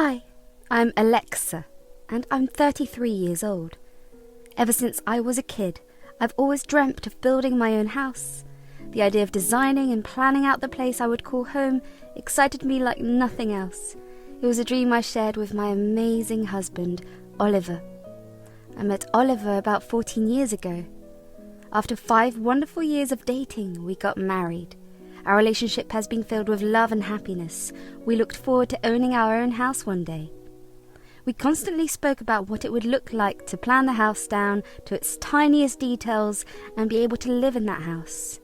Hi, I'm Alexa, and I'm 33 years old. Ever since I was a kid, I've always dreamt of building my own house. The idea of designing and planning out the place I would call home excited me like nothing else. It was a dream I shared with my amazing husband, Oliver. I met Oliver about 14 years ago. After 5 wonderful years of dating, we got married. Our relationship has been filled with love and happiness. We looked forward to owning our own house one day. We constantly spoke about what it would look like to plan the house down to its tiniest details and be able to live in that house.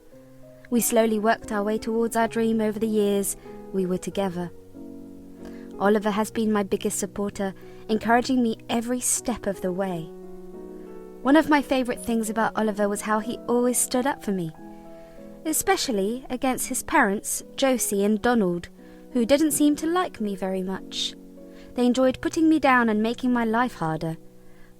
We slowly worked our way towards our dream over the years we were together. Oliver has been my biggest supporter, encouraging me every step of the way. One of my favourite things about Oliver was how he always stood up for me, especially against his parents, Josie and Donald, who didn't seem to like me very much. They enjoyed putting me down and making my life harder.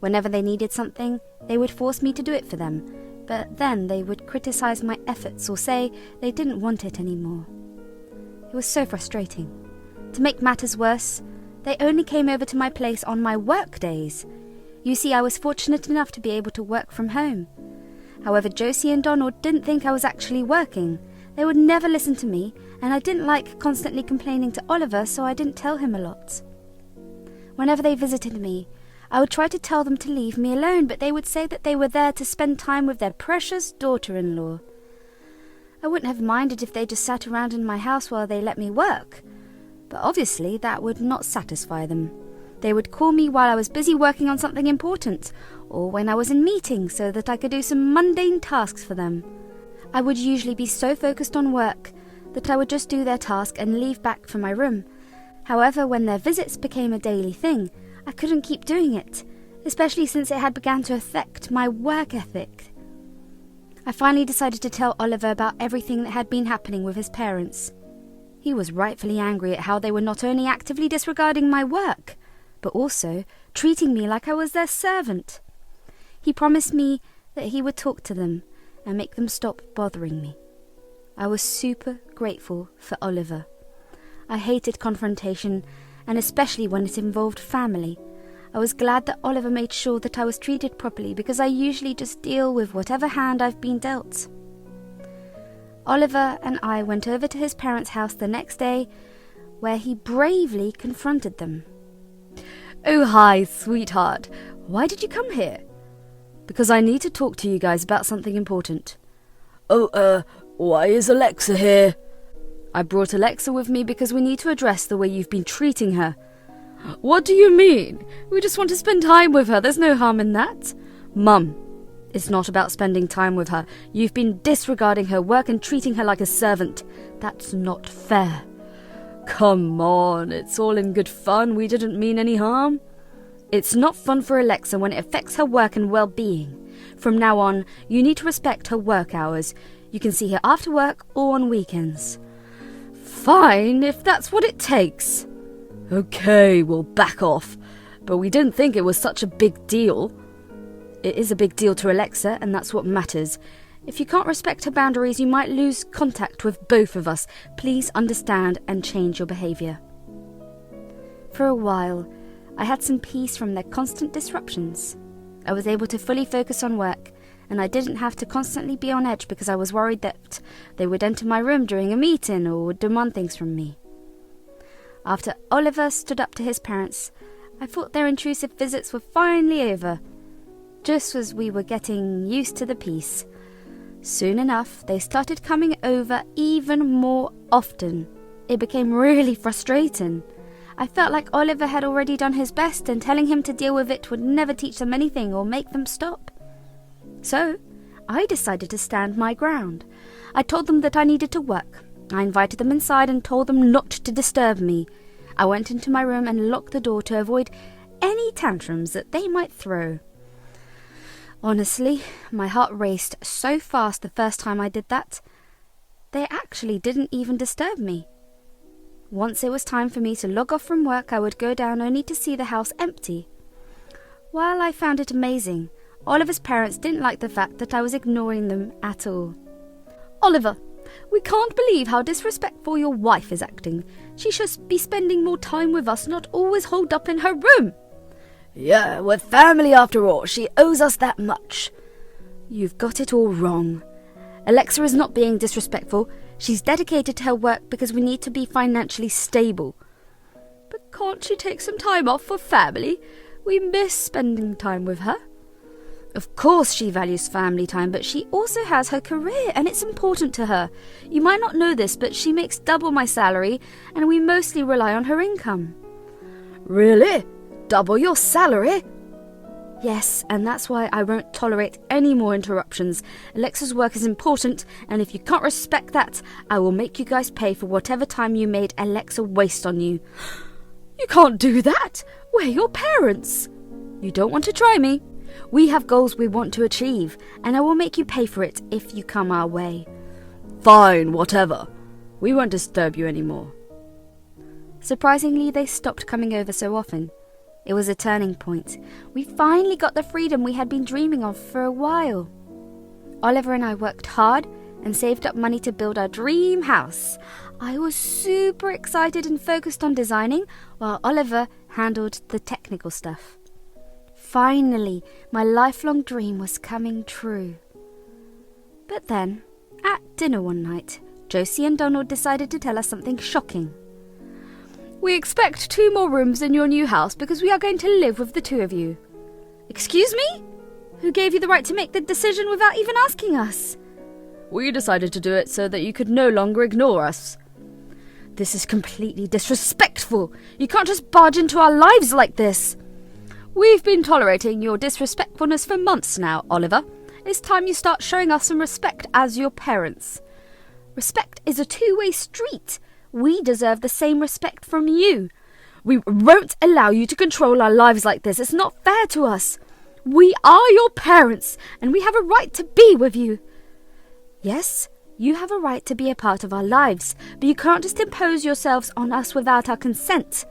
Whenever they needed something, they would force me to do it for them, but then they would criticize my efforts or say they didn't want it anymore. It was so frustrating. To make matters worse, they only came over to my place on my work days. You see, I was fortunate enough to be able to work from home. However, Josie and Donald didn't think I was actually working. They would never listen to me, and I didn't like constantly complaining to Oliver, so I didn't tell him a lot. Whenever they visited me, I would try to tell them to leave me alone, but they would say that they were there to spend time with their precious daughter-in-law. I wouldn't have minded if they just sat around in my house while they let me work, but obviously that would not satisfy them. They would call me while I was busy working on something important, or when I was in meetings so that I could do some mundane tasks for them. I would usually be so focused on work that I would just do their task and leave back for my room. However, when their visits became a daily thing, I couldn't keep doing it, especially since it had begun to affect my work ethic. I finally decided to tell Oliver about everything that had been happening with his parents. He was rightfully angry at how they were not only actively disregarding my work, but also treating me like I was their servant. He promised me that he would talk to them and make them stop bothering me. I was super grateful for Oliver. I hated confrontation, and especially when it involved family. I was glad that Oliver made sure that I was treated properly, because I usually just deal with whatever hand I've been dealt. Oliver and I went over to his parents' house the next day, where he bravely confronted them. "Oh, hi, sweetheart. Why did you come here?" "Because I need to talk to you guys about something important." "Oh, why is Alexa here?" "I brought Alexa with me because we need to address the way you've been treating her." "What do you mean? We just want to spend time with her. There's no harm in that." "Mum, it's not about spending time with her. You've been disregarding her work and treating her like a servant. That's not fair." "Come on, it's all in good fun. We didn't mean any harm." "It's not fun for Alexa when it affects her work and well-being. From now on, you need to respect her work hours. You can see her after work or on weekends." "Fine, if that's what it takes." "Okay, we'll back off. But we didn't think it was such a big deal." "It is a big deal to Alexa, and that's what matters. If you can't respect her boundaries, you might lose contact with both of us. Please understand and change your behaviour." For a while, I had some peace from their constant disruptions. I was able to fully focus on work, and I didn't have to constantly be on edge because I was worried that they would enter my room during a meeting or would demand things from me. After Oliver stood up to his parents, I thought their intrusive visits were finally over, just as we were getting used to the peace. Soon enough, they started coming over even more often. It became really frustrating. I felt like Oliver had already done his best, and telling him to deal with it would never teach them anything or make them stop. So, I decided to stand my ground. I told them that I needed to work. I invited them inside and told them not to disturb me. I went into my room and locked the door to avoid any tantrums that they might throw. Honestly, my heart raced so fast the first time I did that. They actually didn't even disturb me. Once it was time for me to log off from work, I would go down only to see the house empty. While I found it amazing, Oliver's parents didn't like the fact that I was ignoring them at all. "Oliver, We can't believe how disrespectful your wife is acting. She should be spending more time with us, not always holed up in her room. Yeah, we're family after all. She owes us that much. You've got it all wrong. Alexa is not being disrespectful. She's dedicated to her work because we need to be financially stable. But can't she take some time off for family? We miss spending time with her. Of course she values family time, but she also has her career and it's important to her. You might not know this, but she makes double my salary and we mostly rely on her income. Really? Double your salary? Yes, and that's why I won't tolerate any more interruptions. Alexa's work is important, and if you can't respect that, I will make you guys pay for whatever time you made Alexa waste on you. You can't do that. We're your parents. You don't want to try me? We have goals we want to achieve, and I will make you pay for it if you come our way. Fine, whatever. We won't disturb you anymore. Surprisingly, they stopped coming over so often. It was a turning point. We finally got the freedom we had been dreaming of for a while. Oliver and I worked hard and saved up money to build our dream house. I was super excited and focused on designing, while Oliver handled the technical stuff. Finally, my lifelong dream was coming true. But then, at dinner one night, Josie and Donald decided to tell us something shocking. We expect 2 more rooms in your new house because we are going to live with the 2 of you. Excuse me? Who gave you the right to make the decision without even asking us? We decided to do it so that you could no longer ignore us. This is completely disrespectful. You can't just barge into our lives like this. We've been tolerating your disrespectfulness for months now, Oliver. It's time you start showing us some respect as your parents. Respect is a 2-way street. We deserve the same respect from you. We won't allow you to control our lives like this. It's not fair to us. We are your parents, and we have a right to be with you. Yes, you have a right to be a part of our lives, but you can't just impose yourselves on us without our consent.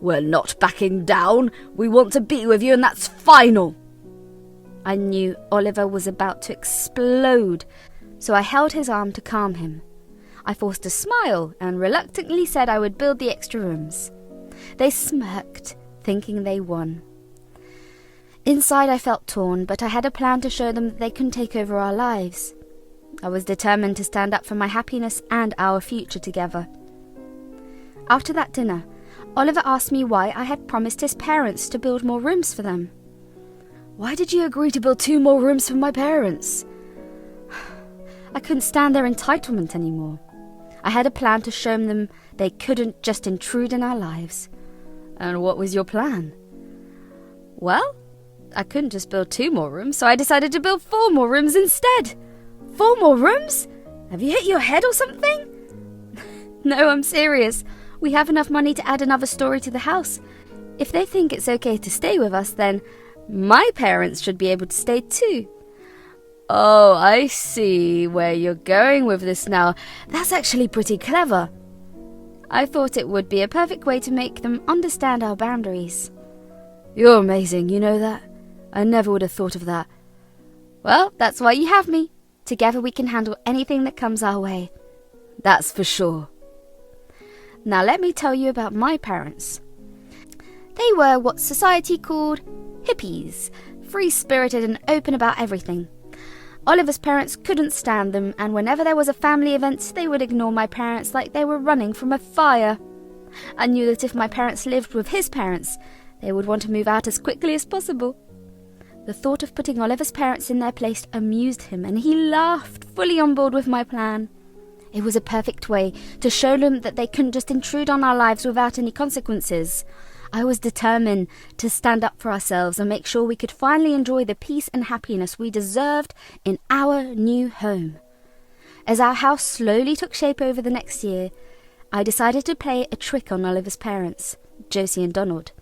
We're not backing down. We want to be with you, and that's final. I knew Oliver was about to explode, so I held his arm to calm him. I forced a smile and reluctantly said I would build the extra rooms. They smirked, thinking they won. Inside I felt torn, but I had a plan to show them that they couldn't take over our lives. I was determined to stand up for my happiness and our future together. After that dinner, Oliver asked me why I had promised his parents to build more rooms for them. Why did you agree to build 2 more rooms for my parents? I couldn't stand their entitlement anymore. I had a plan to show them they couldn't just intrude in our lives. And what was your plan? Well, I couldn't just build 2 more rooms, so I decided to build 4 more rooms instead. 4 more rooms? Have you hit your head or something? No, I'm serious. We have enough money to add another story to the house. If they think it's okay to stay with us, then my parents should be able to stay too. Oh, I see where you're going with this now. That's actually pretty clever. I thought it would be a perfect way to make them understand our boundaries. You're amazing, you know that? I never would have thought of that. Well, that's why you have me. Together we can handle anything that comes our way. That's for sure. Now let me tell you about my parents. They were what society called hippies, free-spirited and open about everything. Oliver's parents couldn't stand them, and whenever there was a family event, they would ignore my parents like they were running from a fire. I knew that if my parents lived with his parents, they would want to move out as quickly as possible. The thought of putting Oliver's parents in their place amused him, and he laughed, fully on board with my plan. It was a perfect way to show them that they couldn't just intrude on our lives without any consequences. I was determined to stand up for ourselves and make sure we could finally enjoy the peace and happiness we deserved in our new home. As our house slowly took shape over the next year, I decided to play a trick on Oliver's parents, Josie and Donald.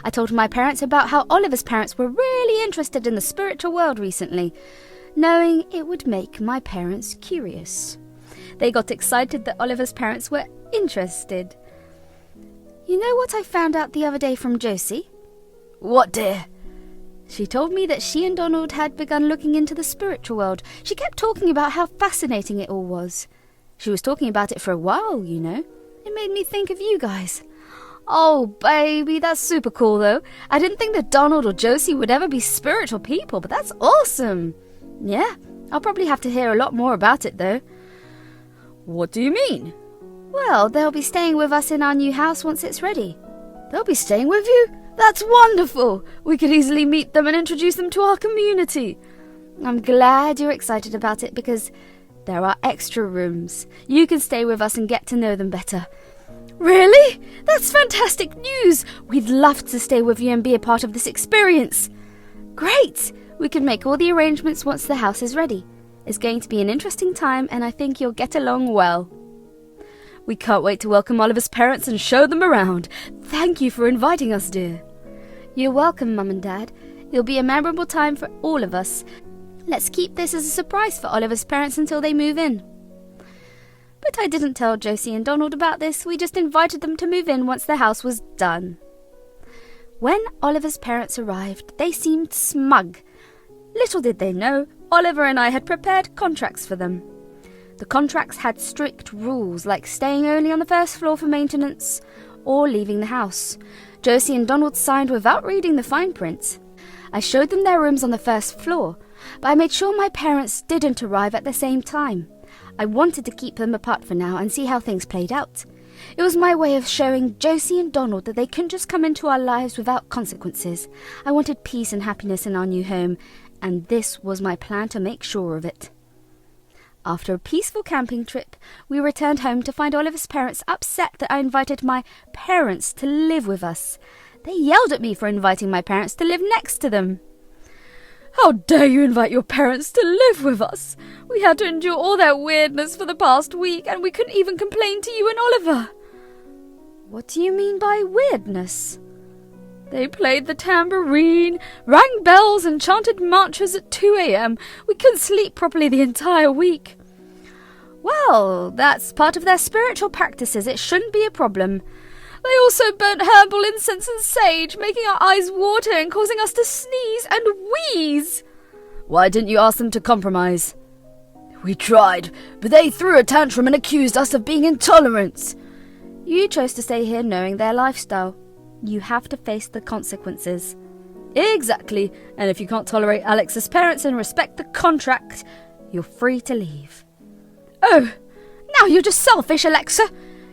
I told my parents about how Oliver's parents were really interested in the spiritual world recently, knowing it would make my parents curious. They got excited that Oliver's parents were interested. You know what I found out the other day from Josie? What, dear? She told me that she and Donald had begun looking into the spiritual world. She kept talking about how fascinating it all was. She was talking about it for a while, you know. It made me think of you guys. Oh, baby, that's super cool, though. I didn't think that Donald or Josie would ever be spiritual people, but that's awesome. Yeah, I'll probably have to hear a lot more about it, though. What do you mean? Well, they'll be staying with us in our new house once it's ready. They'll be staying with you? That's wonderful! We could easily meet them and introduce them to our community. I'm glad you're excited about it because there are extra rooms. You can stay with us and get to know them better. Really? That's fantastic news! We'd love to stay with you and be a part of this experience. Great! We can make all the arrangements once the house is ready. It's going to be an interesting time and I think you'll get along well. We can't wait to welcome Oliver's parents and show them around. Thank you for inviting us, dear. You're welcome, Mum and Dad. It'll be a memorable time for all of us. Let's keep this as a surprise for Oliver's parents until they move in. But I didn't tell Josie and Donald about this. We just invited them to move in once the house was done. When Oliver's parents arrived, they seemed smug. Little did they know, Oliver and I had prepared contracts for them. The contracts had strict rules, like staying only on the first floor for maintenance or leaving the house. Josie and Donald signed without reading the fine print. I showed them their rooms on the first floor, but I made sure my parents didn't arrive at the same time. I wanted to keep them apart for now and see how things played out. It was my way of showing Josie and Donald that they couldn't just come into our lives without consequences. I wanted peace and happiness in our new home, and this was my plan to make sure of it. After a peaceful camping trip, we returned home to find Oliver's parents upset that I invited my parents to live with us. They yelled at me for inviting my parents to live next to them. How dare you invite your parents to live with us? We had to endure all their weirdness for the past week, and we couldn't even complain to you and Oliver. What do you mean by weirdness? They played the tambourine, rang bells and chanted mantras at 2 a.m. We couldn't sleep properly the entire week. Well, that's part of their spiritual practices. It shouldn't be a problem. They also burnt herbal incense and sage, making our eyes water and causing us to sneeze and wheeze. Why didn't you ask them to compromise? We tried, but they threw a tantrum and accused us of being intolerant. You chose to stay here knowing their lifestyle. You have to face the consequences. Exactly, and if you can't tolerate Alex's parents and respect the contract, you're free to leave. Oh, now you're just selfish, Alexa.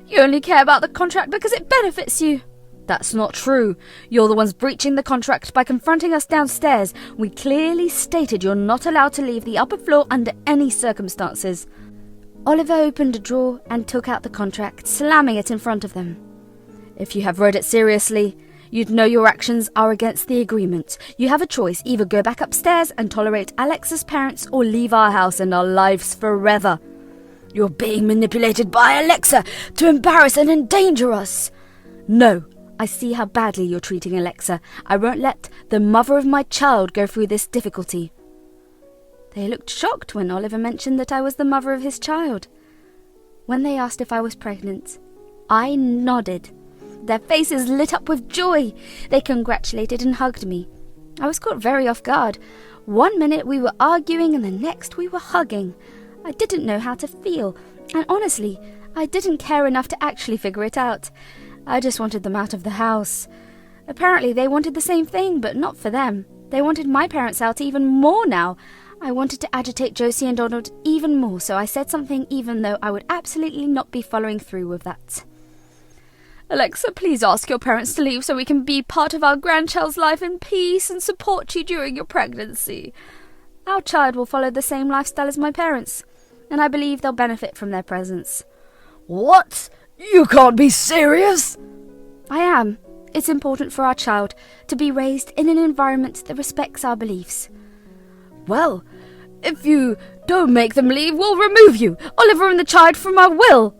You only care about the contract because it benefits you. That's not true. You're the ones breaching the contract by confronting us downstairs. We clearly stated you're not allowed to leave the upper floor under any circumstances. Oliver opened a drawer and took out the contract, slamming it in front of them. If you have read it seriously, you'd know your actions are against the agreement. You have a choice, either go back upstairs and tolerate Alex's parents or leave our house and our lives forever. You're being manipulated by Alexa to embarrass and endanger us. No, I see how badly you're treating Alexa. I won't let the mother of my child go through this difficulty. They looked shocked when Oliver mentioned that I was the mother of his child. When they asked if I was pregnant, I nodded. Their faces lit up with joy. They congratulated and hugged me. I was caught very off guard. 1 minute we were arguing and the next we were hugging. I didn't know how to feel, and honestly, I didn't care enough to actually figure it out. I just wanted them out of the house. Apparently they wanted the same thing, but not for them. They wanted my parents out even more now. I wanted to agitate Josie and Donald even more, so I said something even though I would absolutely not be following through with that. Alexa, please ask your parents to leave so we can be part of our grandchild's life in peace and support you during your pregnancy. Our child will follow the same lifestyle as my parents, and I believe they'll benefit from their presence. What? You can't be serious? I am. It's important for our child to be raised in an environment that respects our beliefs. Well, if you don't make them leave, we'll remove you, Oliver and the child, from our will.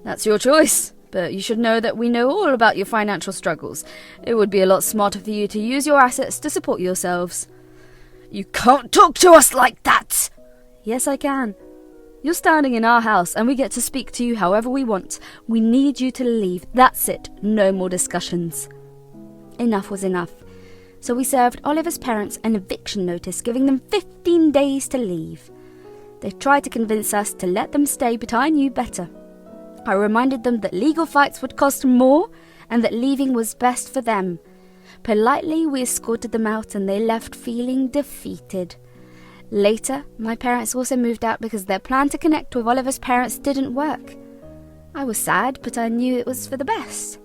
That's your choice, but you should know that we know all about your financial struggles. It would be a lot smarter for you to use your assets to support yourselves. You can't talk to us like that. Yes, I can. You're standing in our house and we get to speak to you however we want. We need you to leave. That's it. No more discussions. Enough was enough. So we served Oliver's parents an eviction notice, giving them 15 days to leave. They tried to convince us to let them stay, but I knew better. I reminded them that legal fights would cost more and that leaving was best for them. Politely, we escorted them out and they left feeling defeated. Later, my parents also moved out because their plan to connect with Oliver's parents didn't work. I was sad, but I knew it was for the best.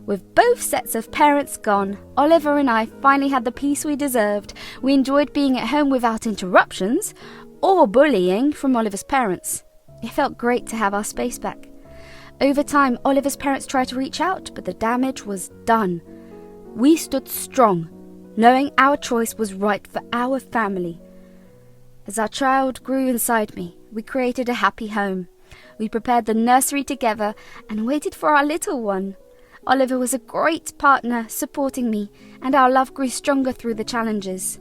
With both sets of parents gone, Oliver and I finally had the peace we deserved. We enjoyed being at home without interruptions or bullying from Oliver's parents. It felt great to have our space back. Over time, Oliver's parents tried to reach out, but the damage was done. We stood strong, knowing our choice was right for our family. As our child grew inside me, we created a happy home. We prepared the nursery together and waited for our little one. Oliver was a great partner, supporting me, and our love grew stronger through the challenges.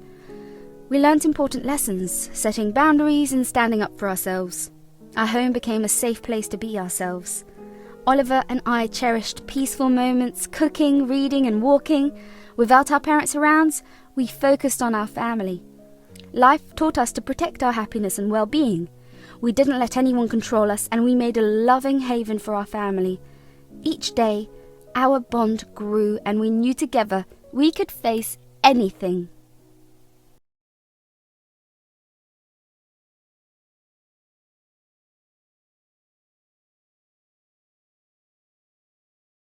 We learnt important lessons, setting boundaries and standing up for ourselves. Our home became a safe place to be ourselves. Oliver and I cherished peaceful moments, cooking, reading and walking. Without our parents around, we focused on our family. Life taught us to protect our happiness and well-being. We didn't let anyone control us, and we made a loving haven for our family. Each day, our bond grew, and we knew together we could face anything.